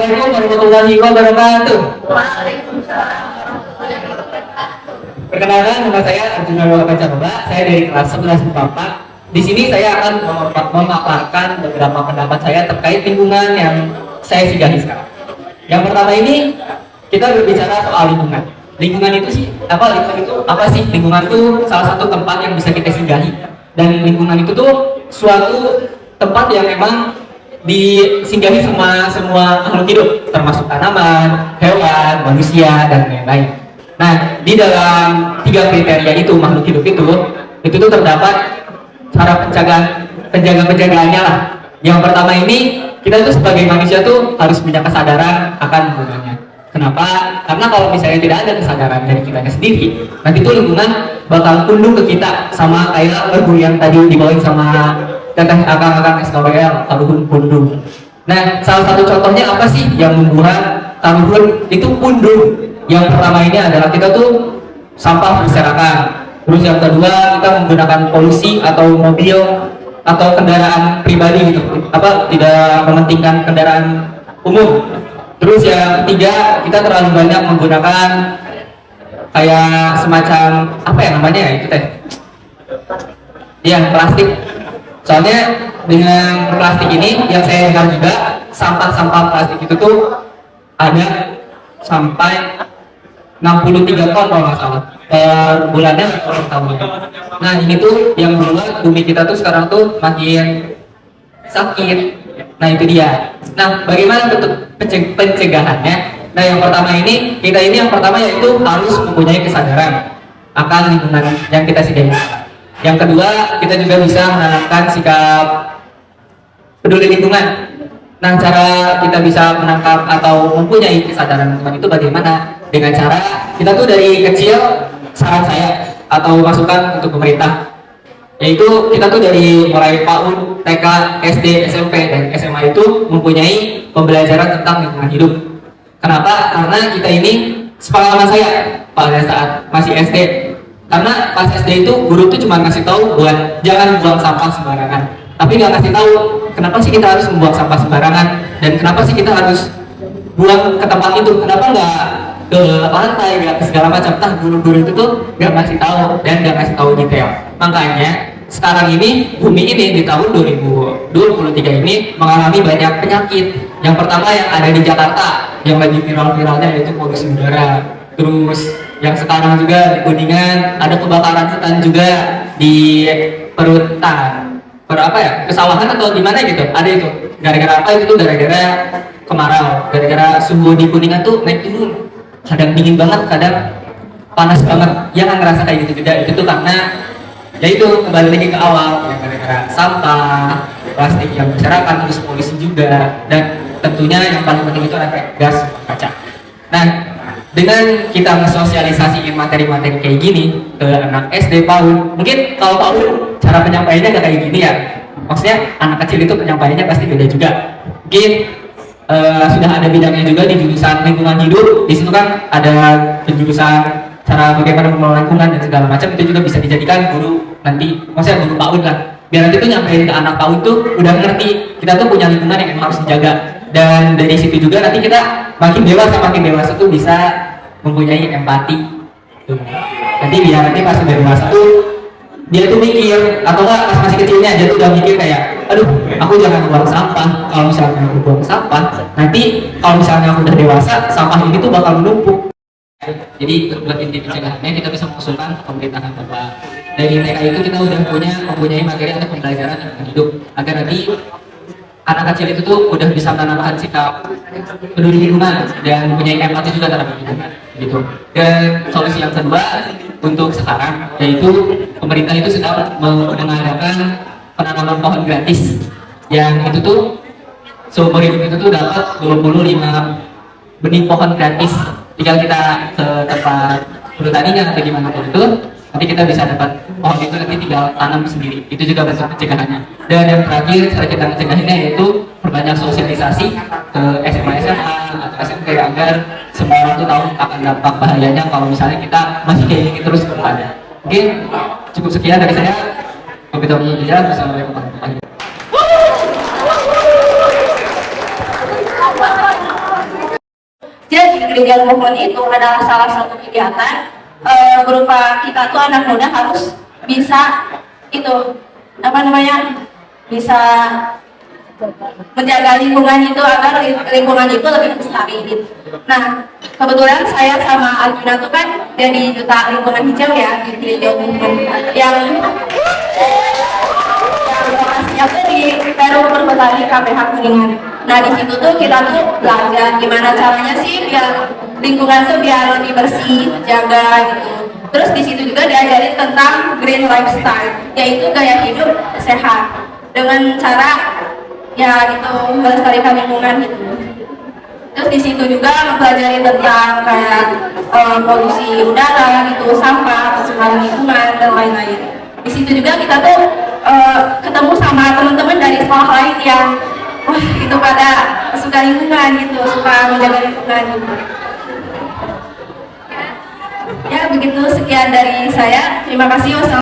Assalamualaikum warahmatullahi wabarakatuh. Perkenalkan, nama saya Arjuna Pancaroba. Saya dari kelas 11 IPA. Di sini saya akan memaparkan beberapa pendapat saya terkait lingkungan yang saya singgahi sekarang. Yang pertama ini kita berbicara soal lingkungan. Lingkungan itu sih apa? Lingkungan itu apa sih? Lingkungan itu salah satu tempat yang bisa kita singgahi. Dan lingkungan itu tuh suatu tempat yang memang disinggahi semua makhluk hidup, termasuk tanaman, hewan, manusia, dan lain-lain. Nah, di dalam 3 kriteria itu makhluk hidup itu tuh terdapat cara penjagaan-penjagaannya lah. Yang pertama ini kita tuh sebagai manusia tuh harus punya kesadaran akan lingkungannya. Kenapa? Karena kalau misalnya tidak ada kesadaran dari kitanya sendiri, nanti tuh lingkungan bakal tunduk ke kita, sama kayak lagu yang tadi dibawain sama teteh akang-akang SKWL, taluhun pundung. Nah, salah satu contohnya apa sih yang membuat taluhun itu pundung? Yang pertama ini adalah kita tuh sampah berserakan. Terus yang kedua, kita menggunakan polusi atau mobil atau kendaraan pribadi gitu, tidak mementingkan kendaraan umum. Terus yang ketiga, kita terlalu banyak menggunakan kayak semacam apa ya namanya ya itu teh? Iya, plastik. Soalnya dengan plastik ini yang saya dengar juga sampah-sampah plastik itu tuh ada sampai 63 ton kalau nggak salah per bulannya per tahun. Nah ini tuh yang membuat bumi kita tuh sekarang tuh makin sakit. Nah itu dia. Nah bagaimana bentuk pencegahannya? Nah yang pertama ini yang pertama yaitu harus mempunyai kesadaran akan lingkungan yang kita sediakan. Yang kedua, kita juga bisa menanamkan sikap peduli lingkungan. Nah, cara kita bisa menangkap atau mempunyai kesadaran lingkungan itu bagaimana? Dengan cara kita tuh dari kecil, saran saya atau masukan untuk pemerintah, yaitu kita tuh dari mulai PAUD, TK, SD, SMP, dan SMA itu mempunyai pembelajaran tentang lingkungan hidup. Kenapa? Karena kita ini sepengalaman saya pada saat masih SD. Karena pas SD itu guru tuh cuma ngasih tahu buat jangan buang sampah sembarangan, tapi nggak ngasih tahu kenapa sih kita harus membuang sampah sembarangan dan kenapa sih kita harus buang ke tempat itu, kenapa nggak ke pantai, nggak ke segala macam. Guru-guru itu tuh nggak ngasih tahu dan nggak ngasih tahu detail. Makanya sekarang ini bumi ini di tahun 2023 ini mengalami banyak penyakit. Yang pertama yang ada di Jakarta yang lagi viral-viralnya yaitu polusi udara. Terus yang sekarang juga di Kuningan ada kebakaran hutan juga di perutan kesawahan atau di mana gitu, ada itu gara-gara apa? Itu tuh gara-gara kemarau, gara-gara suhu di Kuningan tuh naik turun, kadang dingin banget, kadang panas banget. Ya kan ngerasa kayak gitu juga, itu tuh karena ya itu kembali lagi ke awal ya, gara-gara sampah plastik yang berserakan, terus polusi juga, dan tentunya yang paling penting itu efek gas kaca. Nah, dengan kita ngesosialisasiin materi-materi kayak gini ke anak SD PAUD, mungkin kalau PAUD cara penyampaiannya nggak kayak gini ya. Maksudnya anak kecil itu penyampaiannya pasti beda juga. Mungkin sudah ada bidangnya juga di jurusan lingkungan hidup. Di situ kan ada penjurusan cara bagaimana mengelola lingkungan dan segala macam, itu juga bisa dijadikan guru nanti, maksudnya guru PAUD lah. Biar nanti tuh nyampein ke anak PAUD tuh udah ngerti kita tuh punya lingkungan yang harus dijaga. Dan dari situ juga nanti kita makin dewasa tuh bisa mempunyai empati tuh. Nanti biar nanti pas udah dewasa tuh dia tuh mikir, atau enggak pas masih kecilnya dia tuh udah mikir kayak, aduh aku jangan buang sampah. Kalau misalnya aku buang sampah, nanti kalau misalnya aku udah dewasa, sampah ini tuh bakal menumpuk. Jadi buat inti pencegahannya kita bisa mengusulkan pemerintahan bahwa dari TK itu kita udah mempunyai materi untuk pembelajaran lingkungan hidup, agar nanti anak kecil itu tuh udah bisa menanamkan sikap peduli lingkungan dan mempunyai empati juga terhadap lingkungan gitu. Dan solusi yang kedua untuk sekarang yaitu pemerintah itu sedang mengadakan penanaman pohon gratis, yang itu tuh seumur hidup itu tuh dapat 25 benih pohon gratis. Tinggal kita ke tempat pertanian atau gimana pun itu, nanti kita bisa dapat pohon itu, nanti tinggal tanam sendiri. Itu juga bentuk pencegahannya. Dan yang terakhir cara kita mencegahannya yaitu perbanyak sosialisasi ke SMA atau SMP agar semua orang tuh tahu akan dampak bahayanya kalau misalnya kita masih kayak gini terus ke depannya. Mungkin cukup sekian dari saya. Wabillahi taufiq. Wassalamualaikum warahmatullahi wabarakatuh. di gereja Luhur itu adalah salah satu kegiatan berupa kita tuh anak muda harus bisa itu apa namanya bisa menjaga lingkungan itu agar lingkungan itu lebih lestari gitu. Nah kebetulan saya sama Arjuna tuh kan jadi duta lingkungan hijau ya di gereja Luhur yang lokasinya tuh di Perum Perpetani KPH Kuningan. Nah di situ tuh kita tuh belajar gimana caranya sih biar lingkungan tuh biar lebih bersih, jaga gitu. Terus di situ juga diajarin tentang green lifestyle, yaitu gaya hidup sehat dengan cara ya gitu melestarikan lingkungan gitu. Terus di situ juga mempelajari tentang kayak polusi udara gitu, sampah, pencemaran lingkungan dan lain-lain. Di situ juga kita tuh ketemu sama teman-teman dari sekolah lain yang wah itu pada suka lingkungan gitu, suka menjaga lingkungan gitu. Ya begitu, sekian dari saya. Terima kasih.